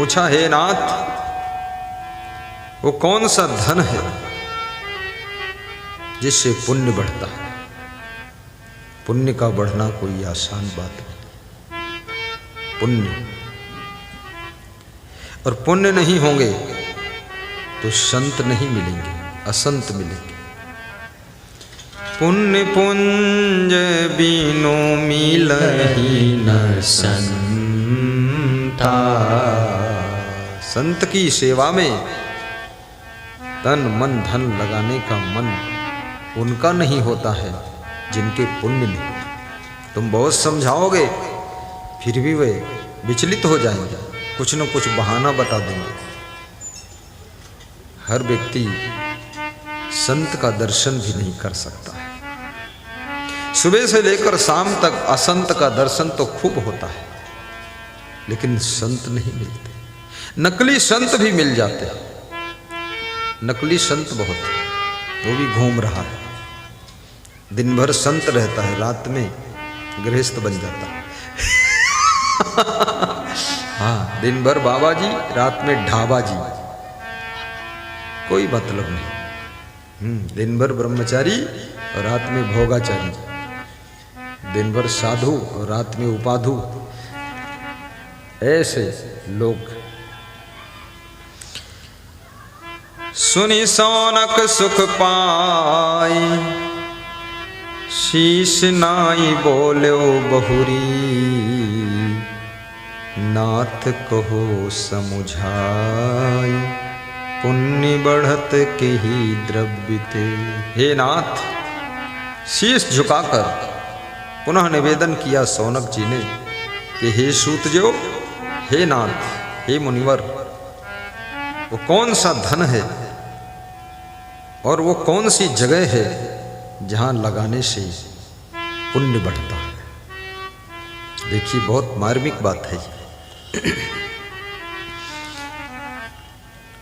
पूछा, हे नाथ, वो कौन सा धन है जिससे पुण्य बढ़ता है? पुण्य का बढ़ना कोई आसान बात नहीं। पुण्य और पुण्य नहीं होंगे तो संत नहीं मिलेंगे, असंत मिलेंगे। पुण्य पुंज बिनु मिलहि न संता। संत की सेवा में तन मन धन लगाने का मन उनका नहीं होता है जिनके पुण्य नहीं। तुम बहुत समझाओगे फिर भी वे विचलित हो जाएंगे, कुछ न कुछ बहाना बता देंगे। हर व्यक्ति संत का दर्शन भी नहीं कर सकता है। सुबह से लेकर शाम तक असंत का दर्शन तो खूब होता है, लेकिन संत नहीं मिलते। नकली संत भी मिल जाते हैं। नकली संत बहुत है, वो भी घूम रहा है। दिन भर संत रहता है, रात में गृहस्थ बन जाता है। हाँ, दिन भर बाबा जी, रात में ढाबा जी, कोई मतलब नहीं। दिन भर ब्रह्मचारी और रात में भोगाचारी, दिन भर साधु और रात में उपाधु, ऐसे लोग। सुनि सौनक सुख पाई, शीश नाई बोलो बहुरी, नाथ कहो समुझाई, पुण्य बढ़त के ही द्रव्य ते। हे नाथ, शीश झुकाकर पुनः निवेदन किया सौनक जी ने कि हे सूतजो, हे नाथ, हे मुनिवर, वो कौन सा धन है और वो कौन सी जगह है जहां लगाने से पुण्य बढ़ता है? देखिए, बहुत मार्मिक बात है।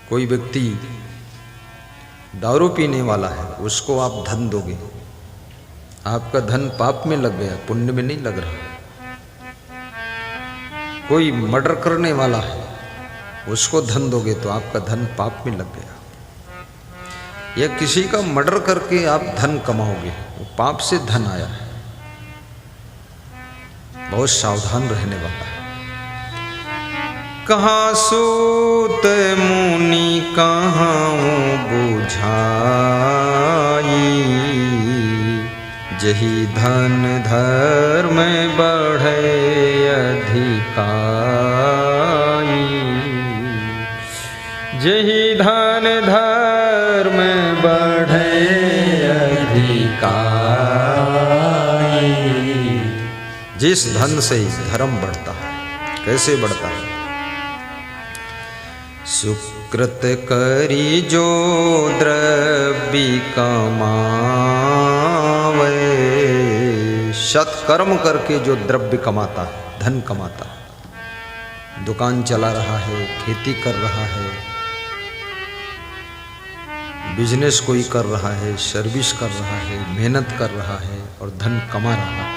कोई व्यक्ति दारू पीने वाला है, उसको आप धन दोगे, आपका धन पाप में लग गया, पुण्य में नहीं लग रहा। कोई मर्डर करने वाला है, उसको धन दोगे तो आपका धन पाप में लग गया। या किसी का मर्डर करके आप धन कमाओगे, वो पाप से धन आया है। बहुत सावधान रहने वाला है। कहाँ सूत मुनि कहाँ बुझाई, जही धन धर्म बढ़े अधिकाई, जही धन धर्म बढ़े अधिकाई। जिस धन से धर्म बढ़ता है, कैसे बढ़ता है? सुकृत करी जो द्रव्य कमावे, सत्कर्म करके जो द्रव्य कमाता है, धन कमाता है, दुकान चला रहा है, खेती कर रहा है, बिजनेस कोई कर रहा है, सर्विस कर रहा है, मेहनत कर रहा है और धन कमा रहा है,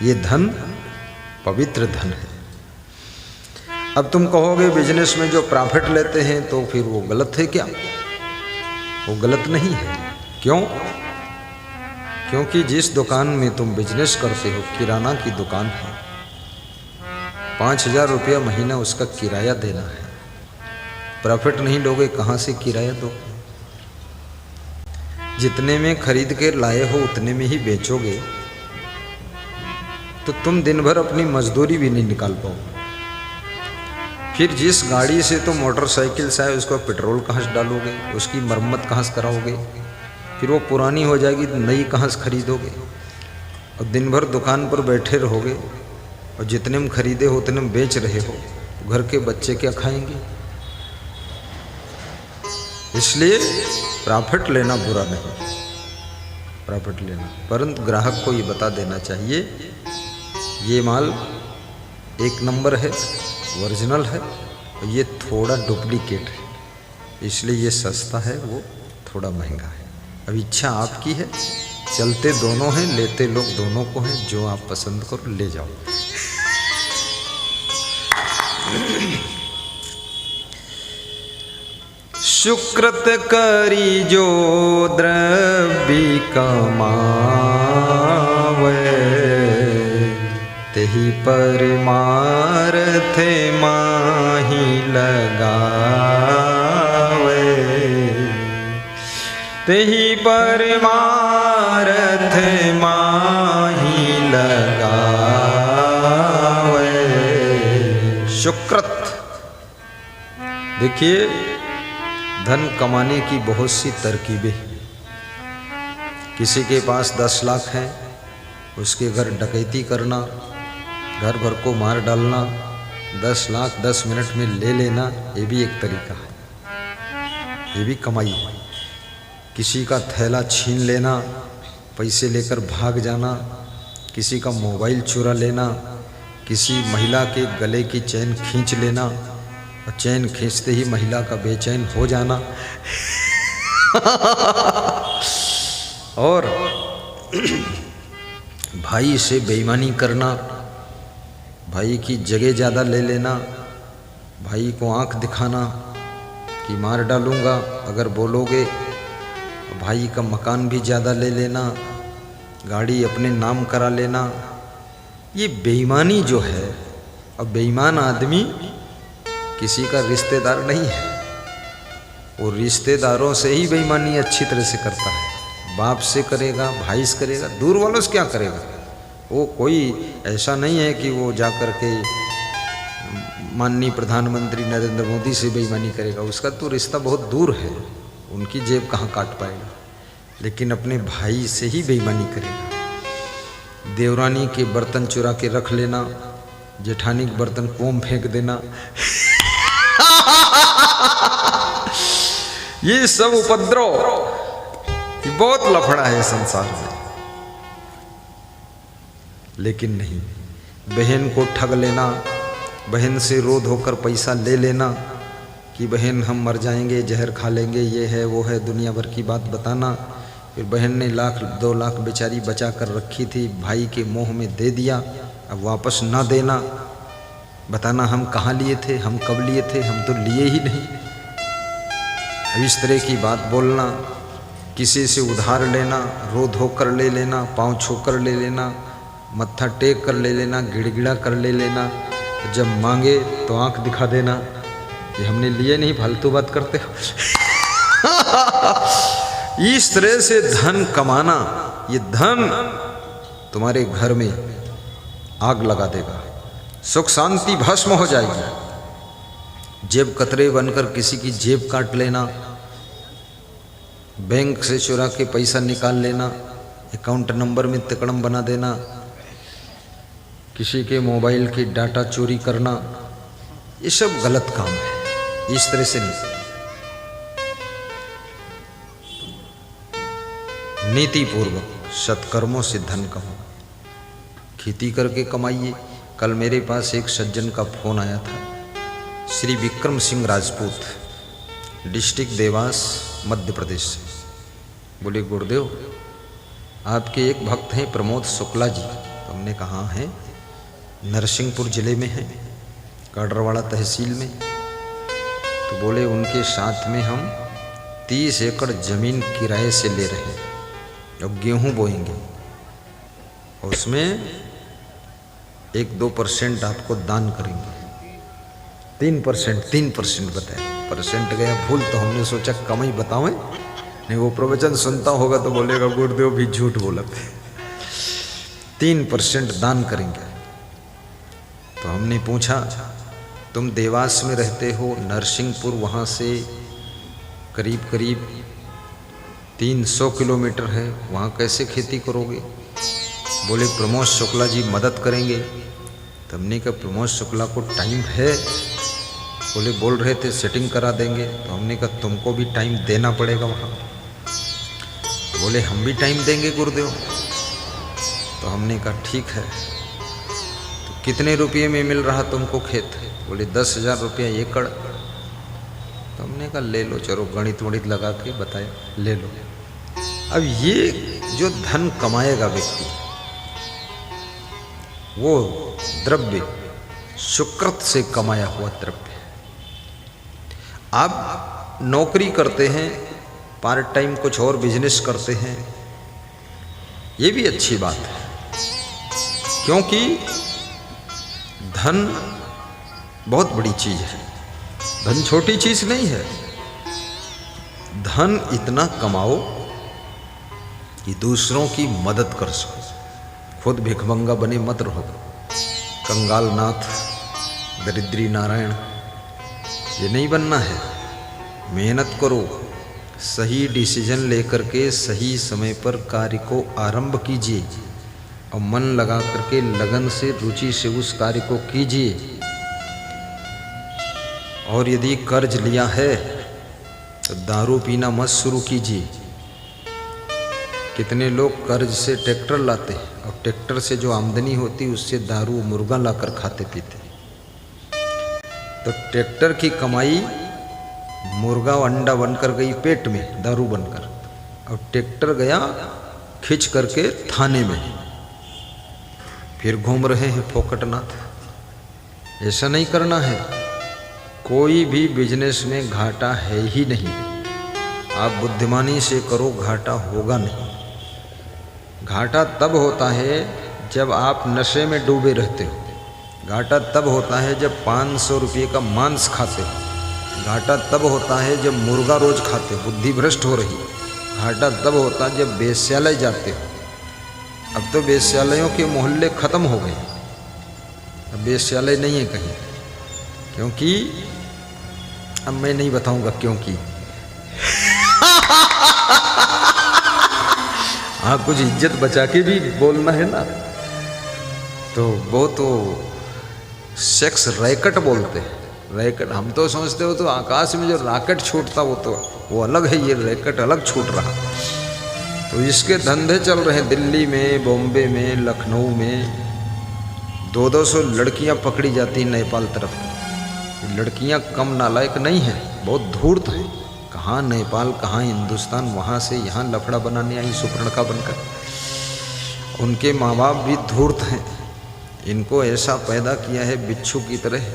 ये धन पवित्र धन है। अब तुम कहोगे बिजनेस में जो प्रॉफिट लेते हैं तो फिर वो गलत है क्या? वो गलत नहीं है। क्यों? क्योंकि जिस दुकान में तुम बिजनेस करते हो, किराना की दुकान है, 5,000 रुपया महीना उसका किराया देना है। प्रॉफिट नहीं लोगे, कहाँ से किराया दोगे? जितने में खरीद के लाए हो उतने में ही बेचोगे तो तुम दिन भर अपनी मजदूरी भी नहीं निकाल पाओगे। फिर जिस गाड़ी से तुम मोटरसाइकिल से आए उसको पेट्रोल कहाँ से डालोगे, उसकी मरम्मत कहाँ से कराओगे? फिर वो पुरानी हो जाएगी तो नई कहाँ से खरीदोगे? और दिन भर दुकान पर बैठे रहोगे और जितने में खरीदे हो उतने में बेच रहे हो, तो घर के बच्चे क्या खाएंगे? इसलिए प्रॉफिट लेना बुरा नहीं, प्रॉफिट लेना, परंतु ग्राहक को ये बता देना चाहिए ये माल 1 नंबर है, ओरिजिनल है, और ये थोड़ा डुप्लीकेट है, इसलिए ये सस्ता है, वो थोड़ा महंगा है। अब इच्छा आपकी है, चलते दोनों हैं, लेते लोग दोनों को हैं, जो आप पसंद करो ले जाओ। सुकृत करी जो द्रव्य कमावे, तेहि परमार्थ माहि लगावे, तेहि परमार्थ माहि लगावे। सुकृत, देखिए धन कमाने की बहुत सी तरकीबें। किसी के पास 10 लाख है, उसके घर डकैती करना, घर भर को मार डालना, 10 लाख 10 मिनट में ले लेना, ये भी एक तरीका है, ये भी कमाई है। किसी का थैला छीन लेना, पैसे लेकर भाग जाना, किसी का मोबाइल चुरा लेना, किसी महिला के गले की चैन खींच लेना, और चैन खींचते ही महिला का बेचैन हो जाना और भाई से बेईमानी करना, भाई की जगह ज़्यादा ले लेना, भाई को आंख दिखाना कि मार डालूंगा अगर बोलोगे, भाई का मकान भी ज़्यादा ले लेना, गाड़ी अपने नाम करा लेना। ये बेईमानी जो है, अब बेईमान आदमी किसी का रिश्तेदार नहीं है, वो रिश्तेदारों से ही बेईमानी अच्छी तरह से करता है। बाप से करेगा, भाई से करेगा, दूर वालों से क्या करेगा। वो कोई ऐसा नहीं है कि वो जाकर के माननीय प्रधानमंत्री नरेंद्र मोदी से बेईमानी करेगा, उसका तो रिश्ता बहुत दूर है, उनकी जेब कहाँ काट पाएगा। लेकिन अपने भाई से ही बेईमानी करेगा। देवरानी के बर्तन चुरा के रख लेना, जेठानी के बर्तन कोम फेंक देना ये सब उपद्रव, ये बहुत लफड़ा है संसार में। लेकिन नहीं, बहन को ठग लेना, बहन से रोध होकर पैसा ले लेना कि बहन हम मर जाएंगे, जहर खा लेंगे, ये है वो है, दुनिया भर की बात बताना। फिर बहन ने 1-2 लाख बेचारी बचा कर रखी थी, भाई के मोह में दे दिया, अब वापस ना देना, बताना हम कहाँ लिए थे, हम कब लिए थे, हम तो लिए ही नहीं। अब इस तरह की बात बोलना, किसी से उधार लेना, रो धो कर ले लेना, पाँव छू कर ले लेना, मत्था टेक कर ले लेना, गिड़गिड़ा कर ले लेना, जब मांगे तो आंख दिखा देना कि हमने लिए नहीं, फालतू बात करते हो इस तरह से धन कमाना, ये धन तुम्हारे घर में आग लगा देगा, सुख शांति भस्म हो जाएगी। जेब कतरे बनकर किसी की जेब काट लेना, बैंक से चुरा के पैसा निकाल लेना, अकाउंट नंबर में तिकड़म बना देना, किसी के मोबाइल की डाटा चोरी करना, ये सब गलत काम है। इस तरह से नहीं, नीति पूर्वक सत्कर्मों से धन कमाओ, खेती करके कमाइए। कल मेरे पास एक सज्जन का फोन आया था, श्री विक्रम सिंह राजपूत, डिस्ट्रिक्ट देवास, मध्य प्रदेश से। बोले गुरुदेव, आपके एक भक्त हैं प्रमोद शुक्ला जी। तो हमने कहा हैं, नरसिंहपुर जिले में है, काडरवाड़ा तहसील में। तो बोले उनके साथ में हम 30 एकड़ जमीन किराए से ले रहे हैं, अब गेहूं बोएंगे, और उसमें 1-2% आपको दान करेंगे। 3% बताया, परसेंट गया भूल, तो हमने सोचा कम ही बतावें, नहीं वो प्रवचन सुनता होगा तो बोलेगा गुरुदेव भी झूठ बोला थे। 3% दान करेंगे। तो हमने पूछा, तुम देवास में रहते हो, नरसिंहपुर वहाँ से करीब 300 किलोमीटर है, वहाँ कैसे खेती करोगे। बोले प्रमोद शुक्ला जी मदद करेंगे। तो हमने कहा प्रमोद शुक्ला को टाइम है। बोले बोल रहे थे सेटिंग करा देंगे। तो हमने कहा तुमको भी टाइम देना पड़ेगा वहाँ। बोले हम भी टाइम देंगे गुरुदेव। तो हमने कहा ठीक है, तो कितने रुपये में मिल रहा तुमको खेत। बोले 10,000 रुपया एकड़। तो हमने कहा ले लो, चलो गणित वणित लगा के बताया, ले लो। अब ये जो धन कमाएगा व्यक्ति, वो द्रव्य सुकृत से कमाया हुआ द्रव्य। अब नौकरी करते हैं, पार्ट टाइम कुछ और बिजनेस करते हैं, ये भी अच्छी बात है, क्योंकि धन बहुत बड़ी चीज़ है, धन छोटी चीज़ नहीं है। धन इतना कमाओ कि दूसरों की मदद कर सको, खुद भिखमंगा बने मत रहो, कंगाल नाथ, दरिद्री नारायण, ये नहीं बनना है। मेहनत करो, सही डिसीजन लेकर के सही समय पर कार्य को आरंभ कीजिए और मन लगा करके लगन से, रुचि से उस कार्य को कीजिए। और यदि कर्ज लिया है तो दारू पीना मत शुरू कीजिए। कितने लोग कर्ज से ट्रैक्टर लाते हैं और ट्रैक्टर से जो आमदनी होती उससे दारू मुर्गा लाकर खाते पीते। तो ट्रैक्टर की कमाई मुर्गा अंडा बनकर गई पेट में, दारू बनकर, और ट्रैक्टर गया खिंच करके थाने में, फिर घूम रहे हैं फोकटनाथ। ऐसा नहीं करना है। कोई भी बिजनेस में घाटा है ही नहीं। आप बुद्धिमानी से करो, घाटा होगा नहीं। घाटा तब होता है जब आप नशे में डूबे रहते हो। घाटा तब होता है जब 500 रुपये का मांस खाते हो। घाटा तब होता है जब मुर्गा रोज खाते हो, बुद्धि भ्रष्ट हो रही। घाटा तब होता है जब वेश्यालय जाते हो। अब तो वेश्यालयों के मोहल्ले खत्म हो गए, अब वेश्यालय नहीं है कहीं, क्योंकि अब मैं नहीं बताऊंगा क्योंकि हाँ, कुछ इज्जत बचा के भी बोलना है ना। तो वो तो सेक्स रैकेट बोलते हैं, रैकेट। हम तो सोचते हो तो आकाश में जो रॉकेट छूटता वो अलग है, ये रैकेट अलग छूट रहा। तो इसके धंधे चल रहे हैं दिल्ली में, बॉम्बे में, लखनऊ में। 200 लड़कियां पकड़ी जाती हैं नेपाल तरफ। लड़कियां कम नालायक नहीं हैं, बहुत धूर्त हैं। कहाँ नेपाल, कहाँ हिंदुस्तान, वहाँ से यहाँ लफड़ा बनाने आई सुपर्णखा बनकर। उनके माँ बाप भी धूर्त हैं। इनको ऐसा पैदा किया है बिच्छू की तरह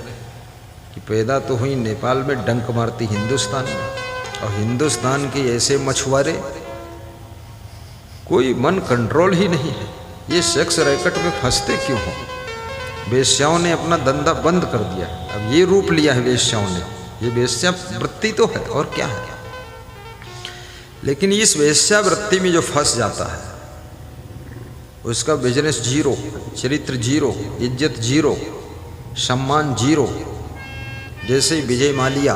कि पैदा तो हुई नेपाल में, डंक मारती हिंदुस्तान में। और हिंदुस्तान के ऐसे मछुआरे, कोई मन कंट्रोल ही नहीं है। ये सेक्स रैकेट में फंसते क्यों हो? वेश्याओं ने अपना धंधा बंद कर दिया। अब ये रूप लिया है वेश्याओं ने, ये वेश्या वृत्ति तो है और क्या है। लेकिन इस वेश्या वृत्ति में जो फंस जाता है उसका बिजनेस जीरो, चरित्र जीरो, इज्जत जीरो, सम्मान जीरो। जैसे विजय माल्या,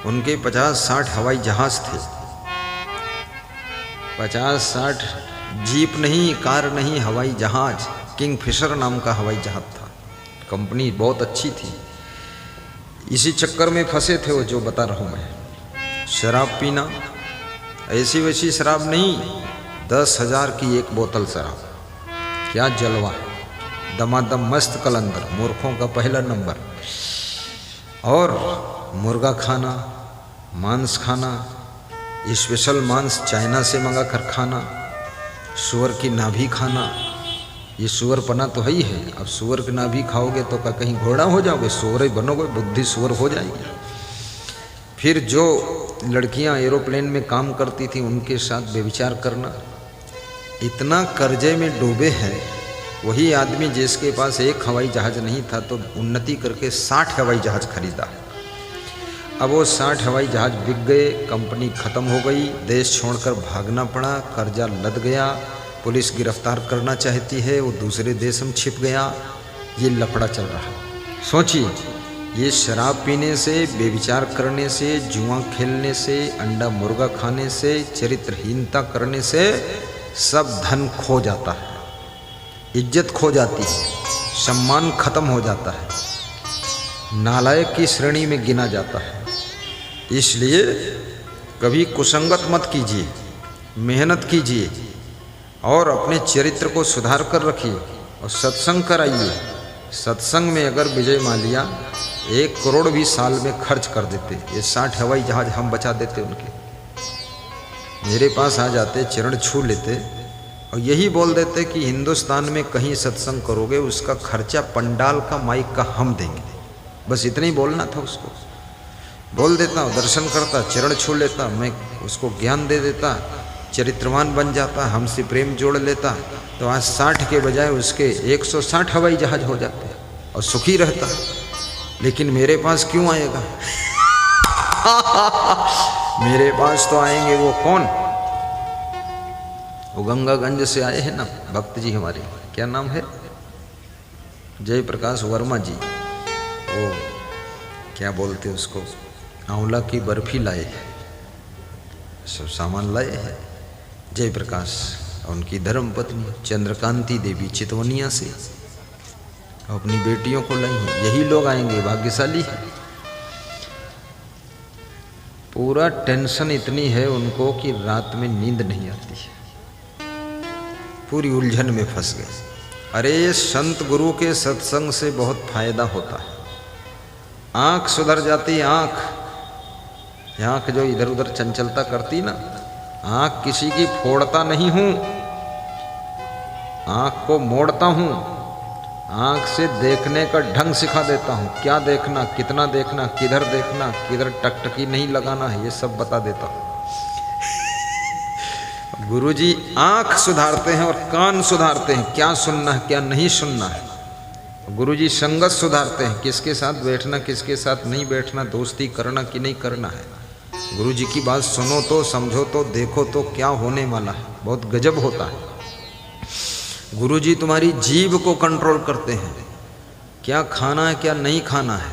उनके 50-60 हवाई जहाज थे। 50-60 जीप नहीं, कार नहीं, हवाई जहाज। किंगफिशर नाम का हवाई जहाज था, कंपनी बहुत अच्छी थी। इसी चक्कर में फंसे थे वो जो बता रहा हूँ मैं। शराब पीना, ऐसी वैसी शराब नहीं, 10,000 की एक बोतल शराब। क्या जलवा है, दमादम मस्त कलंदर, मूर्खों का पहला नंबर। और मुर्गा खाना, मांस खाना, स्पेशल मांस चाइना से मंगा कर खाना, सुअर की नाभि खाना। ये सुअर पना तो है ही है। अब सुअर की नाभि खाओगे तो क्या कहीं घोड़ा हो जाओगे? सुअर ही बनोगे, बुद्धि सुअर हो जाएगी। फिर जो लड़कियां एरोप्लेन में काम करती थी उनके साथ व्यभिचार करना। इतना कर्जे में डूबे हैं। वही आदमी जिसके पास एक हवाई जहाज नहीं था तो उन्नति करके 60 हवाई जहाज खरीदा। अब वो 60 हवाई जहाज बिक गए, कंपनी खत्म हो गई, देश छोड़कर भागना पड़ा, कर्जा लद गया, पुलिस गिरफ्तार करना चाहती है, वो दूसरे देश में छिप गया। ये लफड़ा चल रहा है। सोचिए, ये शराब पीने से, बेविचार करने से, जुआ खेलने से, अंडा मुर्गा खाने से, चरित्रहीनता करने से सब धन खो जाता है, इज्जत खो जाती है, सम्मान खत्म हो जाता है, नालायक की श्रेणी में गिना जाता है। इसलिए कभी कुसंगत मत कीजिए, मेहनत कीजिए और अपने चरित्र को सुधार कर रखिए और सत्संग कराइए। सत्संग में अगर विजय माल्या 1 करोड़ भी साल में खर्च कर देते, ये 60 हवाई जहाज हम बचा देते उनके। मेरे पास आ जाते, चरण छू लेते और यही बोल देते कि हिंदुस्तान में कहीं सत्संग करोगे उसका खर्चा पंडाल का, माइक का हम देंगे। बस इतना ही बोलना था उसको। बोल देता हूँ, दर्शन करता, चरण छू लेता, मैं उसको ज्ञान दे देता, चरित्रवान बन जाता, हमसे प्रेम जोड़ लेता, तो आज 60 के बजाय उसके 160 हवाई जहाज हो जाते और सुखी रहता। लेकिन मेरे पास क्यों आएगा? मेरे पास तो आएंगे वो कौन? वो गंगागंज से आए हैं ना भक्त जी हमारे, क्या नाम है, जयप्रकाश वर्मा जी, वो क्या बोलते उसको, आंवला की बर्फी लाए हैं, सब सामान लाए हैं जयप्रकाश। उनकी धर्म पत्नी चंद्रकांति देवी चितवनिया से अपनी बेटियों को लाई हैं। यही लोग आएंगे, भाग्यशाली है। पूरा टेंशन इतनी है उनको कि रात में नींद नहीं आती है, पूरी उलझन में फंस गए। अरे संत गुरु के सत्संग से बहुत फायदा होता है, आंख सुधर जाती, आंख जो इधर उधर चंचलता करती ना, आंख किसी की फोड़ता नहीं हूं, आंख को मोड़ता हूं, आंख से देखने का ढंग सिखा देता हूं, क्या देखना, कितना देखना, किधर टकटकी नहीं लगाना है, ये सब बता देता हूं। गुरुजी आंख सुधारते हैं और कान सुधारते हैं, क्या सुनना है क्या नहीं सुनना है। गुरुजी संगत सुधारते हैं, किसके साथ बैठना किसके साथ नहीं बैठना, दोस्ती करना कि नहीं करना है। गुरुजी की बात सुनो तो, समझो तो, देखो तो क्या होने वाला है, बहुत गजब होता है। गुरुजी तुम्हारी जीभ को कंट्रोल करते हैं, क्या खाना है क्या नहीं खाना है,